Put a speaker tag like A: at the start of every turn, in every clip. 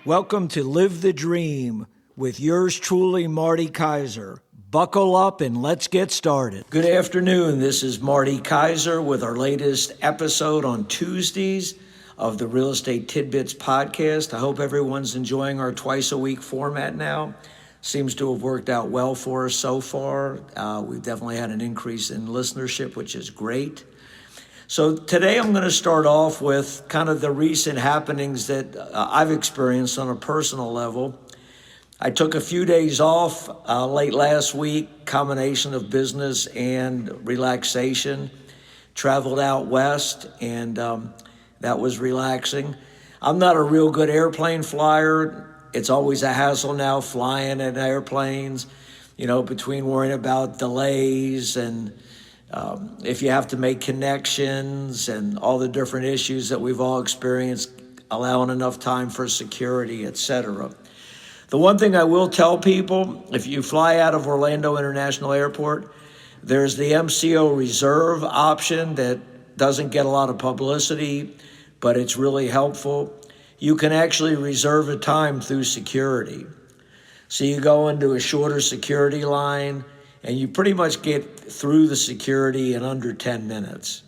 A: Welcome to Live the Dream with yours truly, Marty Kaiser. Buckle up and let's get started. Good afternoon. This is Marty Kaiser with our latest episode on Tuesdays of the Real Estate Tidbits podcast. I hope everyone's enjoying our twice-a-week format now. Seems to have worked out well for us so far. We've definitely had an increase in listenership, which is great. So today I'm going to start off with kind of the recent happenings that I've experienced on a personal level. I took a few days off late last week, combination of business and relaxation. Traveled out west, and that was relaxing. I'm not a real good airplane flyer. It's always a hassle now flying in airplanes, between worrying about delays and if you have to make connections and all the different issues that we've all experienced, allowing enough time for security, etc. The one thing I will tell people, if you fly out of Orlando International Airport, there's the MCO reserve option that doesn't get a lot of publicity, but it's really helpful. You can actually reserve a time through security. So you go into a shorter security line, and you pretty much get through the security in under 10 minutes.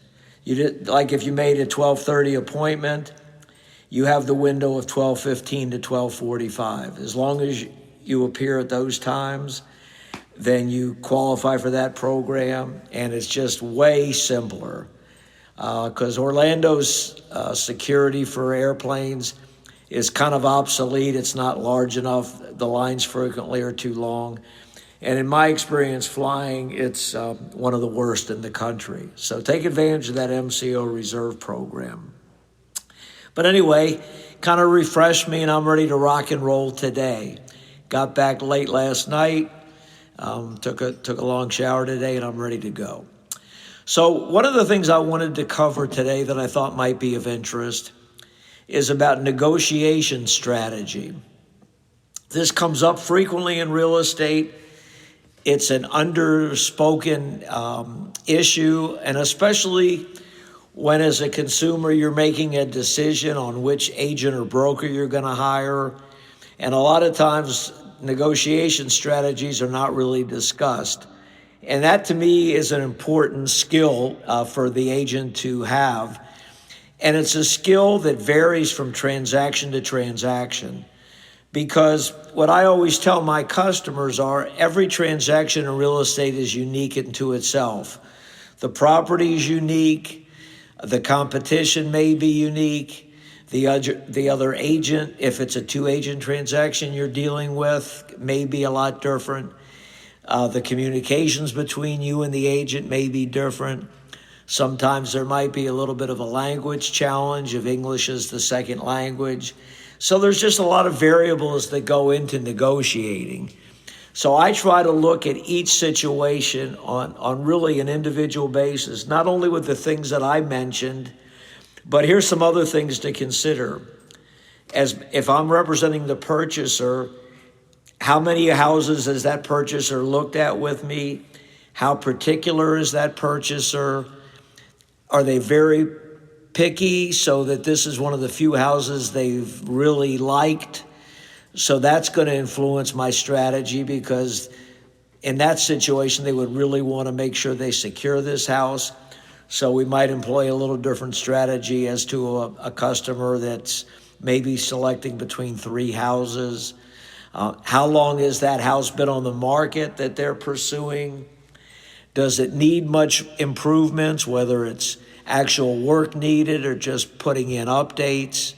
A: Like if you made a 12:30 appointment, you have the window of 12:15 to 12:45. As long as you appear at those times, then you qualify for that program, and it's just way simpler. Because Orlando's security for airplanes is kind of obsolete. It's not large enough. The lines frequently are too long. And in my experience flying, it's one of the worst in the country. So take advantage of that MCO reserve program. But anyway, kind of refreshed me, and I'm ready to rock and roll today. Got back late last night, took a long shower today, and I'm ready to go. So one of the things I wanted to cover today that I thought might be of interest is about negotiation strategy. This comes up frequently in real estate. It's an underspoken issue, and especially when as a consumer you're making a decision on which agent or broker you're going to hire. And a lot of times negotiation strategies are not really discussed. And that to me is an important skill for the agent to have. And it's a skill that varies from transaction to transaction. Because what I always tell my customers are every transaction in real estate is unique into itself. The property is unique. The competition may be unique. The other agent, if it's a two-agent transaction you're dealing with, may be a lot different. The communications between you and the agent may be different. Sometimes there might be a little bit of a language challenge if English is the second language. So there's just a lot of variables that go into negotiating. So I try to look at each situation on really an individual basis, not only with the things that I mentioned, but here's some other things to consider. As if I'm representing the purchaser, how many houses has that purchaser looked at with me? How particular is that purchaser? Are they very picky so that this is one of the few houses they've really liked? So that's going to influence my strategy, because in that situation, they would really want to make sure they secure this house. So we might employ a little different strategy as to a customer that's maybe selecting between three houses. How long has that house been on the market that they're pursuing? Does it need much improvements, whether it's actual work needed or just putting in updates?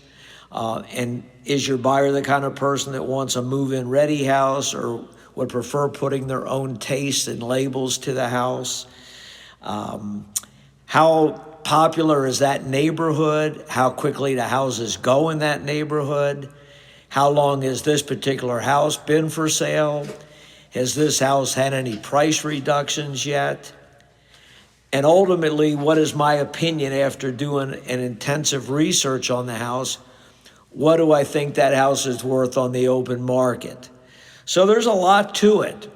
A: And is your buyer the kind of person that wants a move-in ready house or would prefer putting their own taste and labels to the house? How popular is that neighborhood? How quickly do houses go in that neighborhood? How long has this particular house been for sale? Has this house had any price reductions yet? And ultimately, what is my opinion after doing an intensive research on the house? What do I think that house is worth on the open market? So there's a lot to it.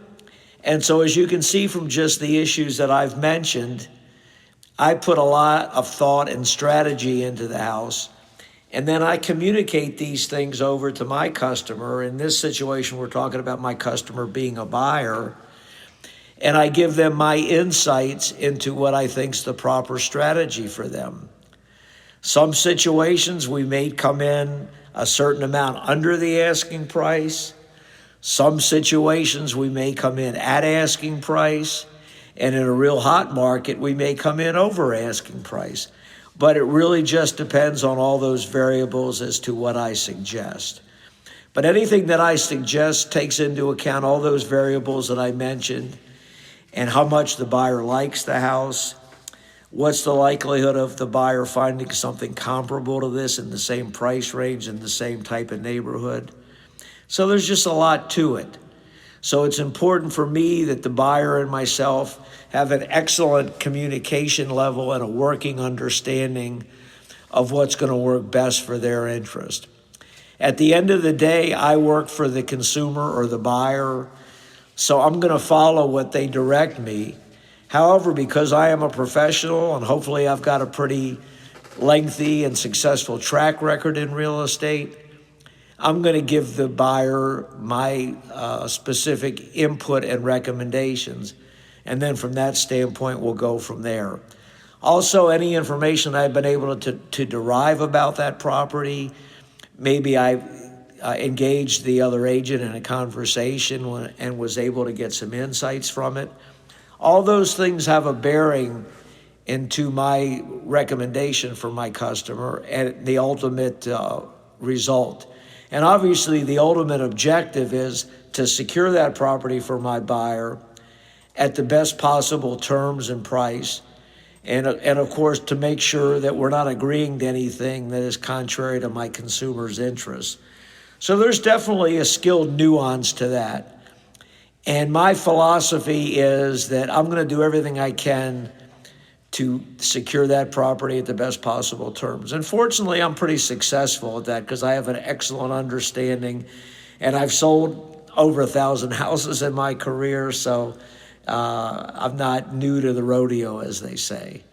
A: And so as you can see from just the issues that I've mentioned, I put a lot of thought and strategy into the house. And then I communicate these things over to my customer. In this situation, we're talking about my customer being a buyer. And I give them my insights into what I think is the proper strategy for them. Some situations we may come in a certain amount under the asking price. Some situations we may come in at asking price. And in a real hot market, we may come in over asking price. But it really just depends on all those variables as to what I suggest. But anything that I suggest takes into account all those variables that I mentioned and how much the buyer likes the house. What's the likelihood of the buyer finding something comparable to this in the same price range, in the same type of neighborhood? So there's just a lot to it. So it's important for me that the buyer and myself have an excellent communication level and a working understanding of what's going to work best for their interest. At the end of the day, I work for the consumer or the buyer, so I'm going to follow what they direct me. However, because I am a professional and hopefully I've got a pretty lengthy and successful track record in real estate, I'm going to give the buyer my specific input and recommendations. And then from that standpoint, we'll go from there. Also, any information I've been able to derive about that property, maybe I engaged the other agent in a conversation and was able to get some insights from it. All those things have a bearing into my recommendation for my customer and the ultimate result. And obviously, the ultimate objective is to secure that property for my buyer at the best possible terms and price. And of course, to make sure that we're not agreeing to anything that is contrary to my consumer's interests. So there's definitely a skilled nuance to that. And my philosophy is that I'm going to do everything I can to secure that property at the best possible terms. And fortunately, I'm pretty successful at that because I have an excellent understanding, and I've sold over 1,000 houses in my career, so I'm not new to the rodeo, as they say.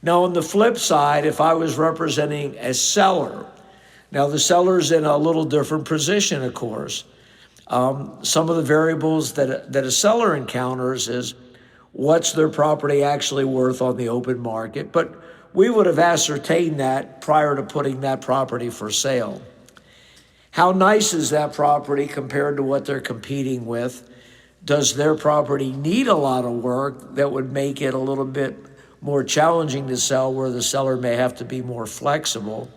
A: Now, on the flip side, if I was representing a seller, now the seller's in a little different position, of course. Some of the variables that a seller encounters is what's their property actually worth on the open market, but we would have ascertained that prior to putting that property for sale. How nice is that property compared to what they're competing with? Does their property need a lot of work that would make it a little bit more challenging to sell, where the seller may have to be more flexible?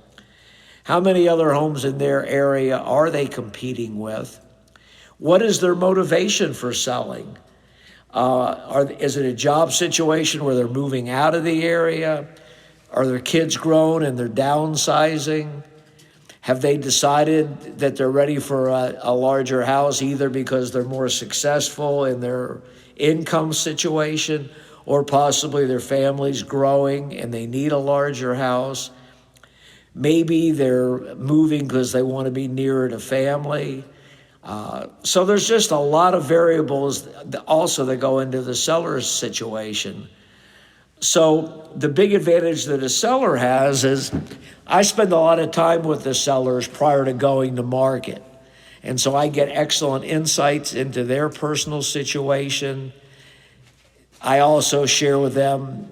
A: How many other homes in their area are they competing with? What is their motivation for selling? Is it a job situation where they're moving out of the area? Are their kids grown and they're downsizing? Have they decided that they're ready for a larger house, either because they're more successful in their income situation, or possibly their family's growing and they need a larger house? Maybe they're moving because they want to be nearer to family. So there's just a lot of variables also that go into the seller's situation. So the big advantage that a seller has is I spend a lot of time with the sellers prior to going to market. And so I get excellent insights into their personal situation. I also share with them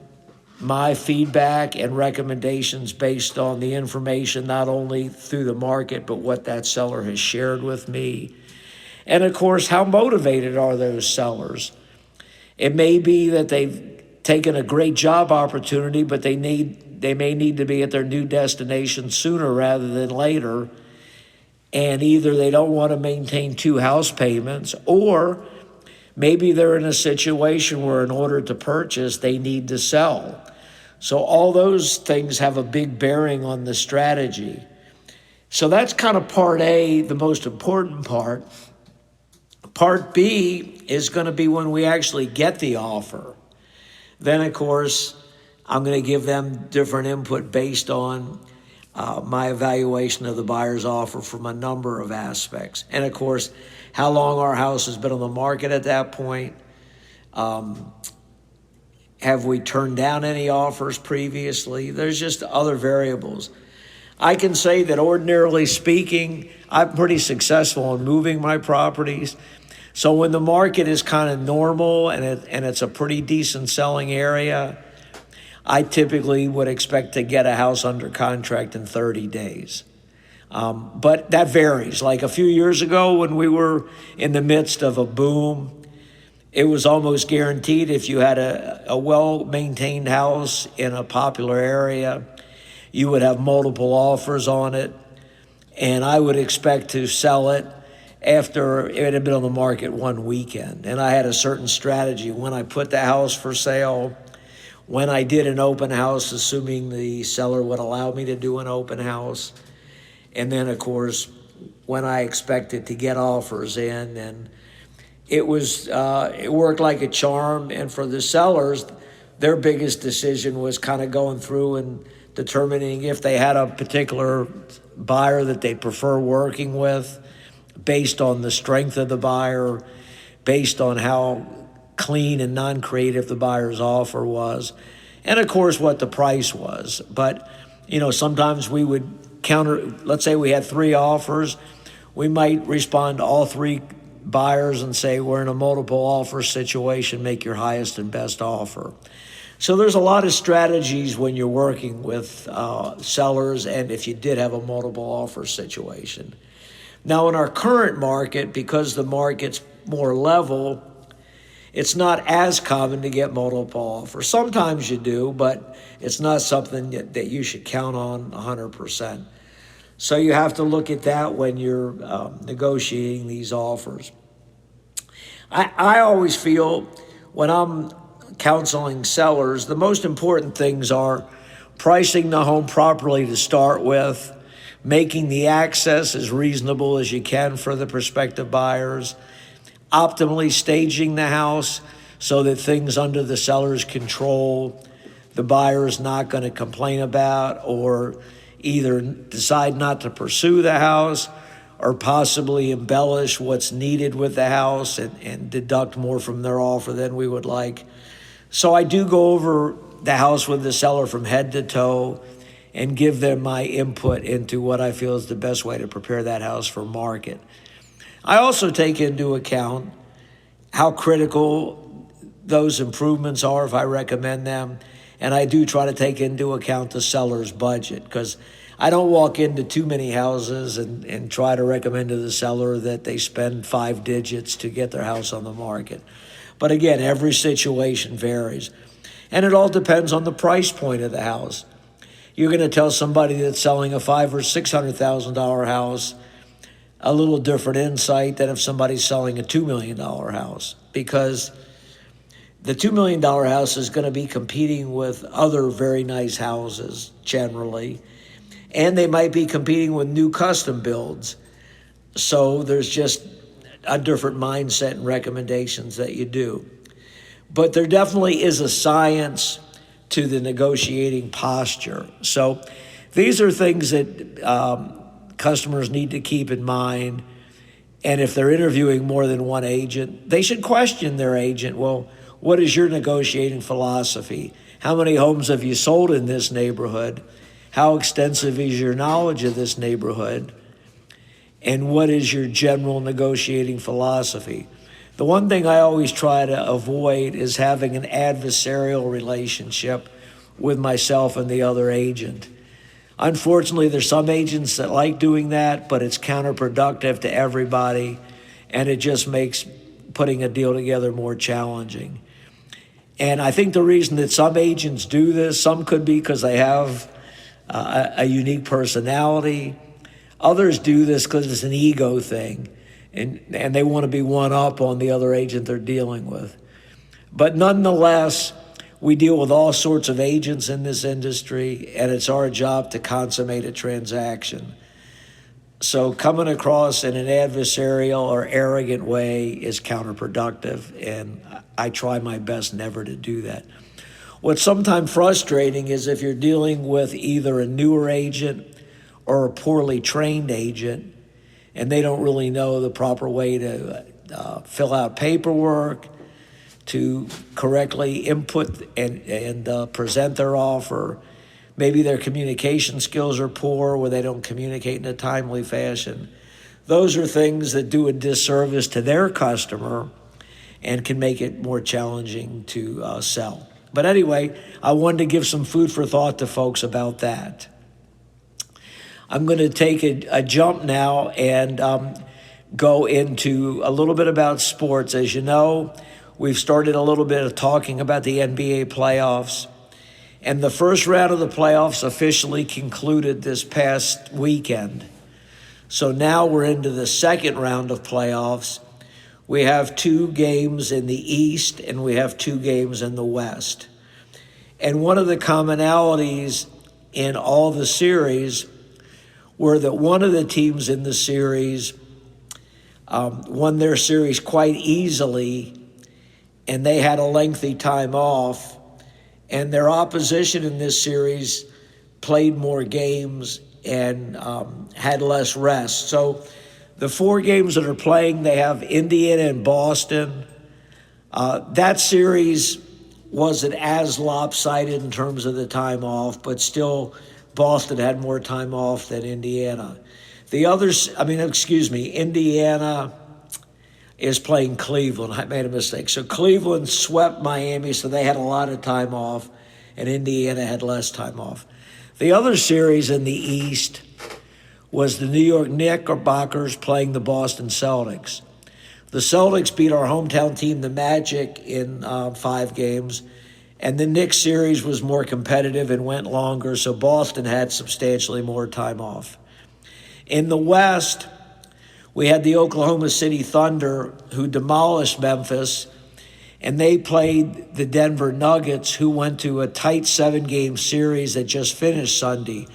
A: my feedback and recommendations based on the information, not only through the market, but what that seller has shared with me. And of course, how motivated are those sellers? It may be that they've taken a great job opportunity, but they may need to be at their new destination sooner rather than later. And either they don't want to maintain 2 house payments, or maybe they're in a situation where in order to purchase, they need to sell. So all those things have a big bearing on the strategy. So that's kind of part A, the most important part. Part B is going to be when we actually get the offer. Then, of course, I'm going to give them different input based on my evaluation of the buyer's offer from a number of aspects. And, of course, how long our house has been on the market at that point. Have we turned down any offers previously? There's just other variables. I can say that ordinarily speaking, I'm pretty successful in moving my properties. So when the market is kind of normal and it's a pretty decent selling area, I typically would expect to get a house under contract in 30 days. But that varies. Like a few years ago when we were in the midst of a boom, it was almost guaranteed if you had a well-maintained house in a popular area, you would have multiple offers on it, and I would expect to sell it after it had been on the market one weekend. And I had a certain strategy when I put the house for sale, when I did an open house, assuming the seller would allow me to do an open house, and then, of course, when I expected to get offers in. And it worked like a charm. And for the sellers, their biggest decision was kind of going through and determining if they had a particular buyer that they prefer working with based on the strength of the buyer, based on how clean and non-creative the buyer's offer was, and of course what the price was. But, sometimes we would counter, let's say we had 3 offers, we might respond to all 3 buyers and say, we're in a multiple offer situation, make your highest and best offer. So there's a lot of strategies when you're working with sellers, and if you did have a multiple offer situation. Now in our current market, because the market's more level, it's not as common to get multiple offers. Sometimes you do, but it's not something that you should count on 100%. So you have to look at that when you're negotiating these offers. I always feel when I'm counseling sellers, the most important things are pricing the home properly to start with, making the access as reasonable as you can for the prospective buyers, optimally staging the house so that things under the seller's control, the buyer is not going to complain about or either decide not to pursue the house or possibly embellish what's needed with the house and deduct more from their offer than we would like. So I do go over the house with the seller from head to toe and give them my input into what I feel is the best way to prepare that house for market. I also take into account how critical those improvements are if I recommend them. And I do try to take into account the seller's budget, because I don't walk into too many houses and try to recommend to the seller that they spend 5 digits to get their house on the market. But again, every situation varies. And it all depends on the price point of the house. You're going to tell somebody that's selling a $500,000 or $600,000 house a little different insight than if somebody's selling a $2 million house, because the $2 million house is going to be competing with other very nice houses generally, and they might be competing with new custom builds. So there's just a different mindset and recommendations that you do. But there definitely is a science to the negotiating posture. So these are things that customers need to keep in mind. And if they're interviewing more than one agent, they should question their agent. Well, what is your negotiating philosophy? How many homes have you sold in this neighborhood? How extensive is your knowledge of this neighborhood? And what is your general negotiating philosophy? The one thing I always try to avoid is having an adversarial relationship with myself and the other agent. Unfortunately, there's some agents that like doing that, but it's counterproductive to everybody, and it just makes putting a deal together more challenging. And I think the reason that some agents do this, some could be because they have a unique personality. Others do this because it's an ego thing, and they want to be one up on the other agent they're dealing with. But nonetheless, we deal with all sorts of agents in this industry, and it's our job to consummate a transaction. So coming across in an adversarial or arrogant way is counterproductive, and I try my best never to do that. What's sometimes frustrating is if you're dealing with either a newer agent or a poorly trained agent, and they don't really know the proper way to fill out paperwork, to correctly input and present their offer, Maybe their communication skills are poor, where they don't communicate in a timely fashion. Those are things that do a disservice to their customer and can make it more challenging to sell. But anyway, I wanted to give some food for thought to folks about that. I'm going to take a jump now and go into a little bit about sports. As you know, we've started a little bit of talking about the NBA playoffs. And the first round of the playoffs officially concluded this past weekend. So now we're into the second round of playoffs. We have 2 games in the East and we have 2 games in the West. And one of the commonalities in all the series were that one of the teams in the series won their series quite easily, and they had a lengthy time off, and their opposition in this series played more games and had less rest. So the 4 games that are playing, they have Indiana and Boston. That series wasn't as lopsided in terms of the time off, but still Boston had more time off than Indiana. Indiana is playing Cleveland. I made a mistake. So Cleveland swept Miami, so they had a lot of time off, and Indiana had less time off. The other series in the East was the New York Knickerbockers playing the Boston Celtics. The Celtics beat our hometown team, the Magic, in 5 games, and the Knicks series was more competitive and went longer, so Boston had substantially more time off. In the West, we had the Oklahoma City Thunder, who demolished Memphis, and they played the Denver Nuggets, who went to a tight 7-game series that just finished Sunday.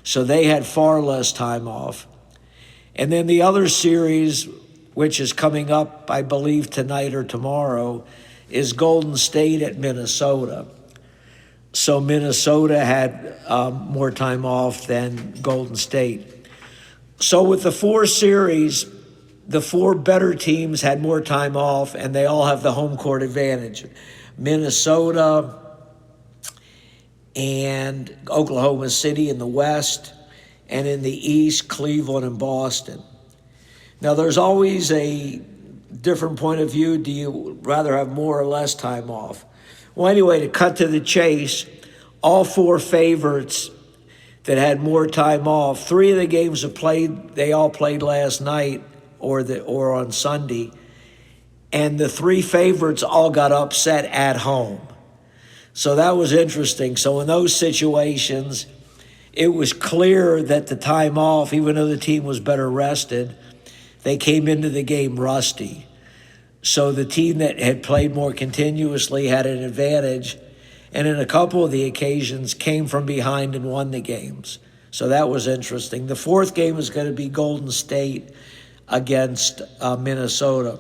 A: So they had far less time off. And then the other series, which is coming up, I believe, tonight or tomorrow, is Golden State at Minnesota. So Minnesota had more time off than Golden State. So with the 4 series, the 4 better teams had more time off, and they all have the home court advantage. Minnesota and Oklahoma City in the West, and in the East, Cleveland and Boston. Now, there's always a different point of view. Do you rather have more or less time off? Well, anyway, to cut to the chase, all 4 favorites that had more time off, 3 of the games they all played last night or on Sunday, and the 3 favorites all got upset at home. So that was interesting. So in those situations, it was clear that the time off, even though the team was better rested, they came into the game rusty. So the team that had played more continuously had an advantage, and in a couple of the occasions came from behind and won the games. So that was interesting. The 4th game is going to be Golden State against Minnesota.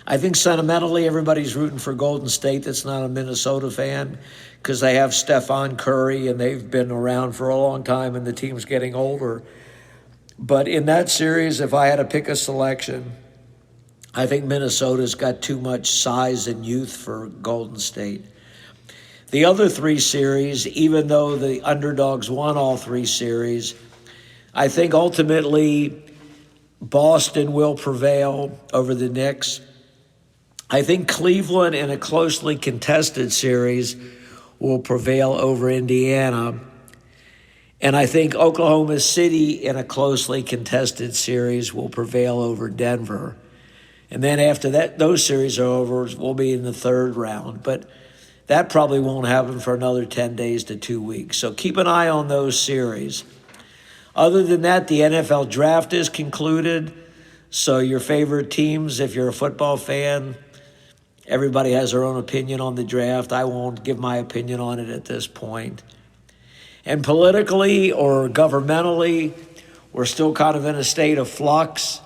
A: I think sentimentally everybody's rooting for Golden State that's not a Minnesota fan, because they have Stephon Curry and they've been around for a long time and the team's getting older. But in that series, if I had to pick a selection, I think Minnesota's got too much size and youth for Golden State. The other 3 series, even though the underdogs won all 3 series, I think ultimately Boston will prevail over the Knicks. I think Cleveland in a closely contested series will prevail over Indiana. And I think Oklahoma City in a closely contested series will prevail over Denver. And then after that, those series are over, we'll be in the 3rd round. But that probably won't happen for another 10 days to 2 weeks. So keep an eye on those series. Other than that, the NFL draft is concluded. So your favorite teams, if you're a football fan, everybody has their own opinion on the draft. I won't give my opinion on it at this point. And politically or governmentally, we're still kind of in a state of flux.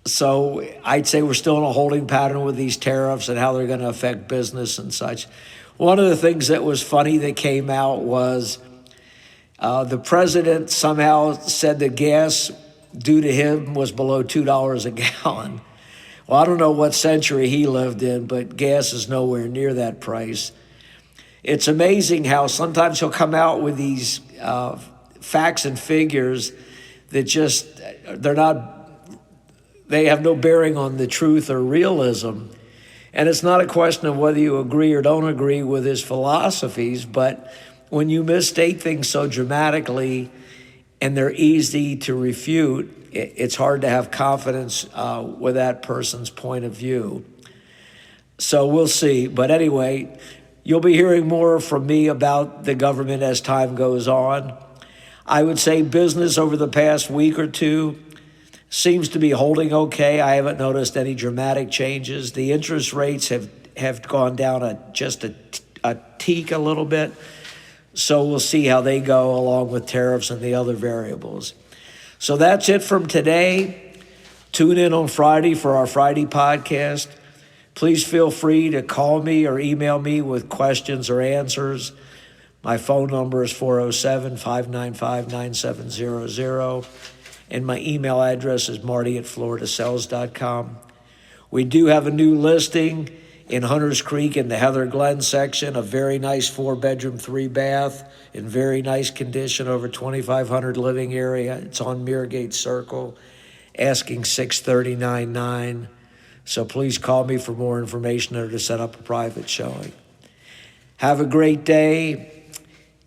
A: So I'd say we're still in a holding pattern with these tariffs and how they're going to affect business and such. One of the things that was funny that came out was the president somehow said that gas due to him was below $2 a gallon. Well, I don't know what century he lived in, but gas is nowhere near that price. It's amazing how sometimes he'll come out with these facts and figures that just, they have no bearing on the truth or realism. And it's not a question of whether you agree or don't agree with his philosophies, but when you misstate things so dramatically and they're easy to refute, it's hard to have confidence with that person's point of view. So we'll see. But anyway, you'll be hearing more from me about the government as time goes on. I would say business over the past week or two seems to be holding okay. I haven't noticed any dramatic changes. The interest rates have gone down just a teak a little bit. So we'll see how they go along with tariffs and the other variables. So that's it from today. Tune in on Friday for our Friday podcast. Please feel free to call me or email me with questions or answers. My phone number is 407-595-9700. And my email address is marty@floridasells.com. We do have a new listing in Hunters Creek in the Heather Glen section, a very nice 4-bedroom, 3-bath in very nice condition, over 2,500 living area. It's on Mirgate Circle, asking $639,900. So please call me for more information or to set up a private showing. Have a great day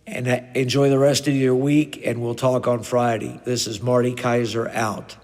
A: and enjoy the rest of your week, and we'll talk on Friday. This is Marty Kaiser out.